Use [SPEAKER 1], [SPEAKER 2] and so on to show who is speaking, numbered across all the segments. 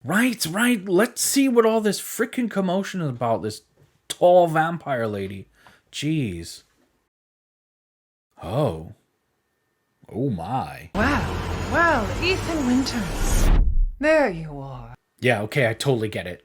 [SPEAKER 1] Right. Let's see what all this freaking commotion is about. This tall vampire lady. Jeez. Oh. Oh my.
[SPEAKER 2] Well, Ethan Winters. There you are.
[SPEAKER 1] Yeah, okay, I totally get it.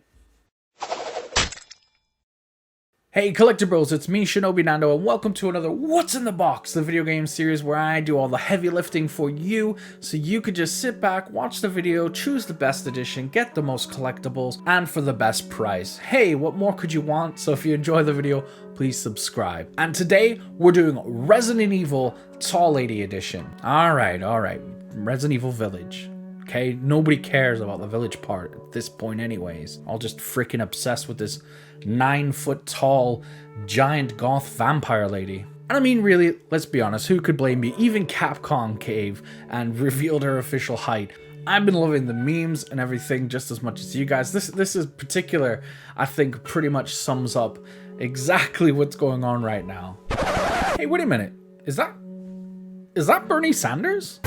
[SPEAKER 1] Hey Collector Bros, it's me, Shinobi Nando, and welcome to another What's in the Box, the video game series where I do all the heavy lifting for you, so you could just sit back, watch the video, choose the best edition, get the most collectibles, and for the best price. Hey, what more could you want? So if you enjoy the video, please subscribe. And today, we're doing Resident Evil Tall Lady Edition. Alright, Resident Evil Village. Okay, nobody cares about the village part at this point anyways. I'll just freaking obsessed with this 9-foot tall giant goth vampire lady. And I mean, really, let's be honest, who could blame me? Even Capcom cave and revealed her official height. I've been loving the memes and everything just as much as you guys. This is particular, I think, pretty much sums up exactly what's going on right now. Hey, wait a minute. Is that Bernie Sanders?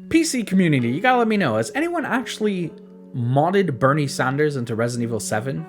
[SPEAKER 1] PC community, you gotta let me know, has anyone actually modded Bernie Sanders into Resident Evil 7?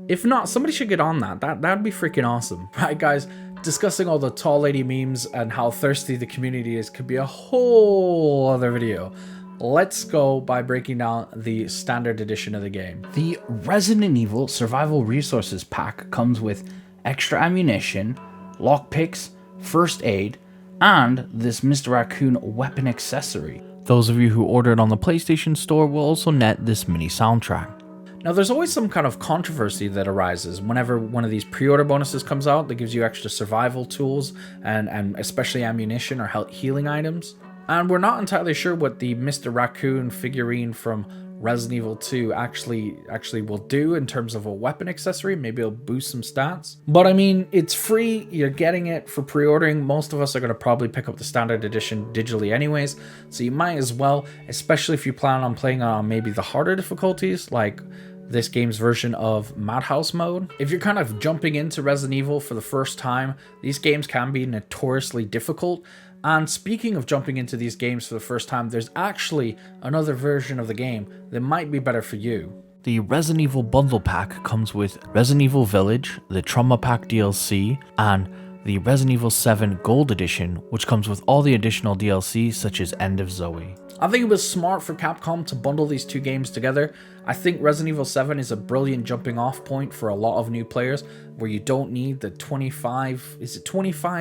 [SPEAKER 1] If not, somebody should get on that. That'd be freaking awesome. Right, guys, discussing all the tall lady memes and how thirsty the community is could be a whole other video. Let's go by breaking down the standard edition of the game. The Resident Evil Survival Resources Pack comes with extra ammunition, lockpicks, first aid, and this Mr. Raccoon weapon accessory. Those of you who ordered on the PlayStation Store will also net this mini soundtrack. Now there's always some kind of controversy that arises whenever one of these pre-order bonuses comes out that gives you extra survival tools and especially ammunition or healing items. And we're not entirely sure what the Mr. Raccoon figurine from Resident Evil 2 actually will do in terms of a weapon accessory. Maybe it'll boost some stats. But I mean, it's free, you're getting it for pre-ordering. Most of us are going to probably pick up the standard edition digitally anyways, so you might as well, especially if you plan on playing on maybe the harder difficulties, like this game's version of Madhouse mode. If you're kind of jumping into Resident Evil for the first time, these games can be notoriously difficult. And speaking of jumping into these games for the first time, there's actually another version of the game that might be better for you. The Resident Evil Bundle Pack comes with Resident Evil Village, the Trauma Pack DLC, and the Resident Evil 7 Gold Edition, which comes with all the additional DLC such as End of Zoe. I think it was smart for Capcom to bundle these two games together. I think Resident Evil 7 is a brilliant jumping off point for a lot of new players where you don't need the 25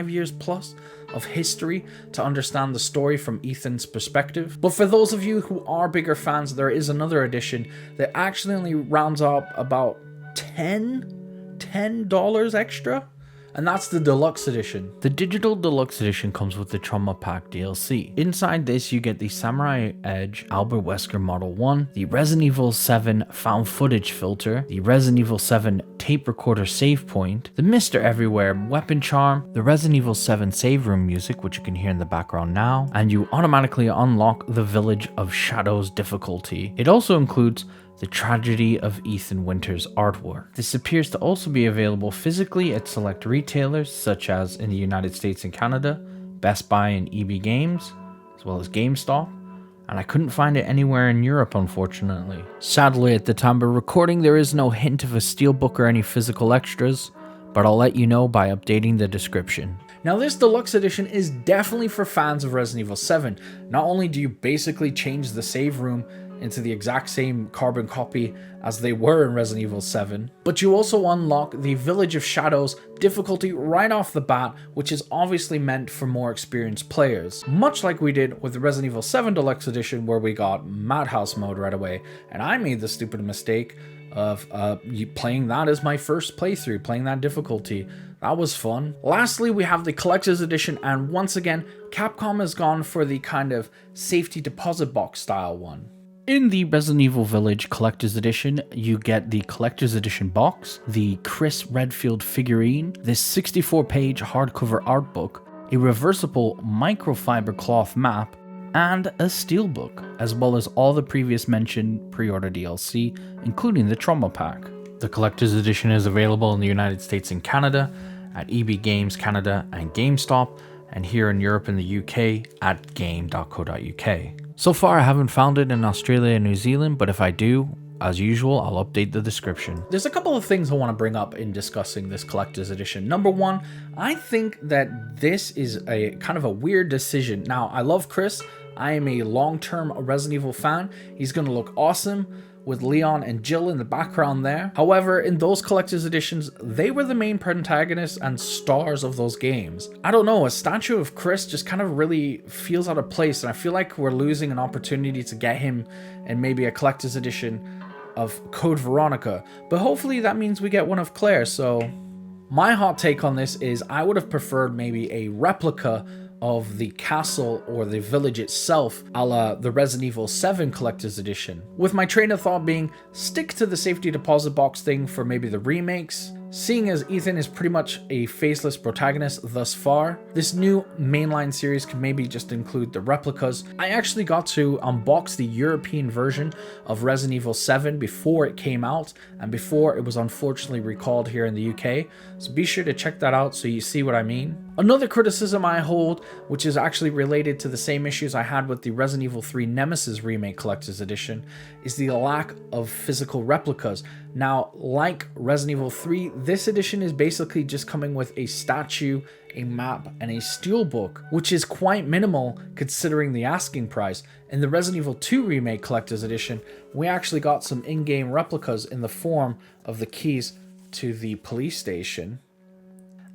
[SPEAKER 1] years plus of history to understand the story from Ethan's perspective. But for those of you who are bigger fans, there is another edition that actually only rounds up about $10 extra. And that's the Deluxe Edition. The Digital Deluxe Edition comes with the Trauma Pack DLC. Inside this, you get the Samurai Edge Albert Wesker Model 1, the Resident Evil 7 Found Footage Filter, the Resident Evil 7 Tape Recorder Save Point, the Mr. Everywhere Weapon Charm, the Resident Evil 7 Save Room music, which you can hear in the background now, and you automatically unlock the Village of Shadows difficulty. It also includes the Tragedy of Ethan Winters artwork. This appears to also be available physically at select retailers such as in the United States and Canada, Best Buy and EB Games, as well as GameStop, and I couldn't find it anywhere in Europe unfortunately. Sadly, at the time of recording there is no hint of a steelbook or any physical extras, but I'll let you know by updating the description. Now this Deluxe Edition is definitely for fans of Resident Evil 7. Not only do you basically change the save room into the exact same carbon copy as they were in Resident Evil 7, but you also unlock the Village of Shadows difficulty right off the bat, which is obviously meant for more experienced players. Much like we did with the Resident Evil 7 Deluxe Edition where we got Madhouse mode right away, and I made the stupid mistake of playing that as my first playthrough, playing that difficulty. That was fun. Lastly, we have the Collector's Edition, and once again, Capcom has gone for the kind of safety deposit box style one. In the Resident Evil Village Collector's Edition, you get the Collector's Edition box, the Chris Redfield figurine, this 64-page hardcover art book, a reversible microfiber cloth map, and a steelbook, as well as all the previous mentioned pre-order DLC, including the Trauma Pack. The Collector's Edition is available in the United States and Canada at EB Games Canada and GameStop, and here in Europe and the UK at game.co.uk. So far I haven't found it in Australia and New Zealand, but if I do, as usual, I'll update the description. There's a couple of things I want to bring up in discussing this collector's edition. Number one, I think that this is a kind of a weird decision. Now, I love Chris. I am a long-term Resident Evil fan. He's going to look awesome with Leon and Jill in the background there. However, in those collector's editions, they were the main protagonists and stars of those games. I don't know, a statue of Chris just kind of really feels out of place, and I feel like we're losing an opportunity to get him in maybe a collector's edition of Code Veronica, but hopefully that means we get one of Claire. So my hot take on this is I would have preferred maybe a replica of the castle or the village itself, a la the Resident Evil 7 Collector's Edition. With my train of thought being, stick to the safety deposit box thing for maybe the remakes. Seeing as Ethan is pretty much a faceless protagonist thus far, this new mainline series can maybe just include the replicas. I actually got to unbox the European version of Resident Evil 7 before it came out and before it was unfortunately recalled here in the UK, so be sure to check that out so you see what I mean. Another criticism I hold, which is actually related to the same issues I had with the Resident Evil 3 Nemesis Remake Collector's Edition, is the lack of physical replicas. Now, like Resident Evil 3, this edition is basically just coming with a statue, a map, and a steelbook, which is quite minimal considering the asking price. In the Resident Evil 2 Remake Collector's Edition, we actually got some in-game replicas in the form of the keys to the police station.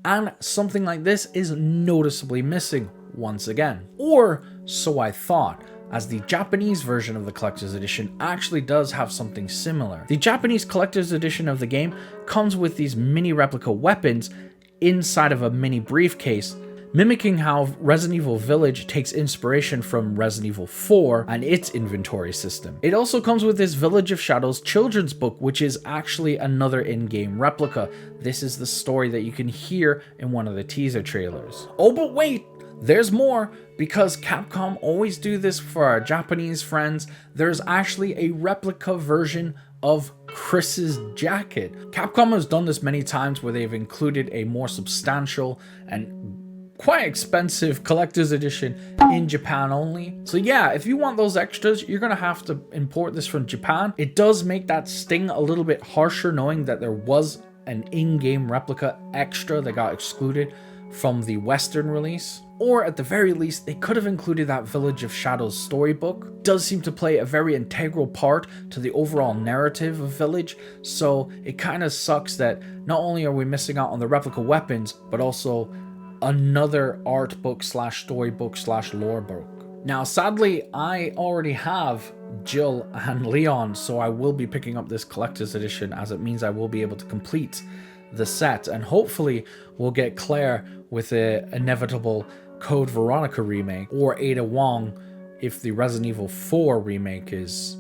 [SPEAKER 1] And something like this is noticeably missing once again. Or so I thought, as the Japanese version of the Collector's Edition actually does have something similar. The Japanese Collector's Edition of the game comes with these mini replica weapons inside of a mini briefcase, mimicking how Resident Evil Village takes inspiration from Resident Evil 4 and its inventory system. It also comes with this Village of Shadows children's book, which is actually another in-game replica. This is the story that you can hear in one of the teaser trailers. Oh, but wait! There's more, because Capcom always do this for our Japanese friends. There's actually a replica version of Chris's jacket. Capcom has done this many times where they've included a more substantial and quite expensive collector's edition in Japan only. So yeah, if you want those extras, you're gonna have to import this from Japan. It does make that sting a little bit harsher knowing that there was an in-game replica extra that got excluded from the Western release. Or at the very least, they could have included that Village of Shadows storybook. It does seem to play a very integral part to the overall narrative of Village, so it kind of sucks that not only are we missing out on the replica weapons, but also another art book slash storybook slash lore book. Now, sadly, I already have Jill and Leon, so I will be picking up this collector's edition, as it means I will be able to complete the set, and hopefully we'll get Claire with the inevitable Code Veronica remake, or Ada Wong if the Resident Evil 4 remake is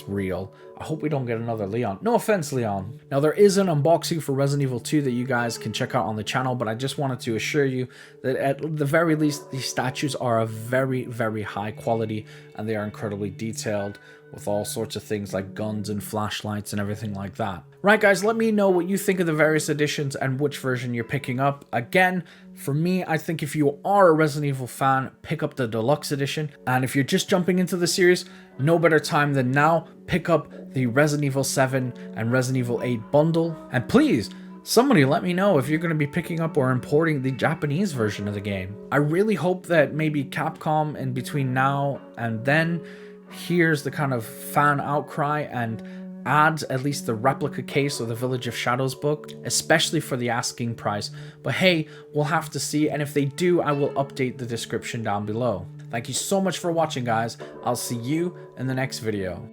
[SPEAKER 1] real. I hope we don't get another Leon. No offense, Leon. Now, there is an unboxing for Resident Evil 2 that you guys can check out on the channel, but I just wanted to assure you that at the very least, these statues are of very, very high quality, and they are incredibly detailed with all sorts of things like guns and flashlights and everything like that. Right, guys, let me know what you think of the various editions and which version you're picking up. Again, for me, I think if you are a Resident Evil fan, pick up the Deluxe edition. And if you're just jumping into the series, no better time than now. Pick up the Resident Evil 7 and Resident Evil 8 bundle. And please, somebody let me know if you're going to be picking up or importing the Japanese version of the game. I really hope that maybe Capcom, in between now and then, hears the kind of fan outcry and adds at least the replica case of the Village of Shadows book, especially for the asking price. But hey, we'll have to see, and if they do, I will update the description down below. Thank you so much for watching, guys. I'll see you in the next video.